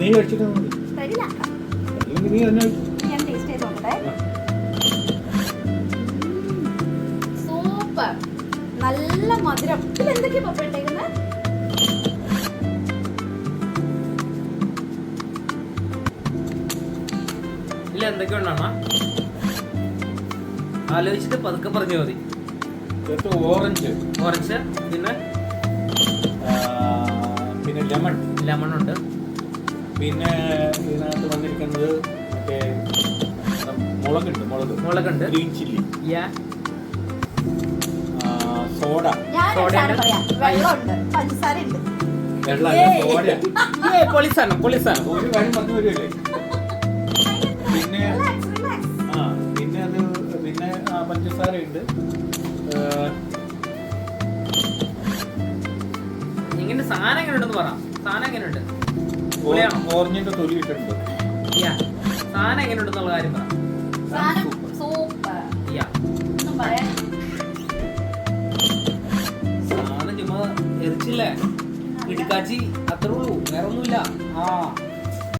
നീ കഴിച്ചിട്ട് തരില്ല. നീ തന്നെ ഞാൻ ടേസ്റ്റ് ചെയ്ത് നോക്കട്ടെ. സൂപ്പർ, നല്ല മധുരം. ഇതിൽ എന്തൊക്കെയാ പപ്പ ഇട്ടേക്കുന്നത്? ഇല്ല എന്തൊക്കെയുണ്ടാണ് ആലോചിച്ചിട്ട് പതുക്കെ പറഞ്ഞു മതി. ഓറഞ്ച് പിന്നെ പിന്നെ ലെമൺ ഉണ്ട്. പിന്നെ ഇതിനകത്ത് വന്നിരിക്കുന്നത് മറ്റേ മുളകുണ്ട്, ഗ്രീൻ ചില്ലി, സോഡ, വെള്ളമുണ്ട്, പഞ്ചസാര ഉണ്ട്. പൊളിസാണ് ഒരു കാര്യം പറഞ്ഞു വരുമല്ലേ. പിന്നെ പിന്നെ അത് പിന്നെ പഞ്ചസാര ഉണ്ട്. ഇങ്ങനെ സാധനം എങ്ങനെ ഉണ്ടെന്ന് പറ. സാധനം എങ്ങനെയുണ്ട്? ഓറഞ്ചിന്റെ തൊലി ഇട്ടിട്ടുണ്ട്. സാധനം എങ്ങനെയുണ്ടെന്നുള്ള കാര്യം പറ. സൂപ്പർ. സാധനം ചുമ്മാ എറിച്ചില്ലേ, ഇടുക്കാച്ചി, അത്രേ ഉള്ളൂ, വേറെ ഒന്നുമില്ല.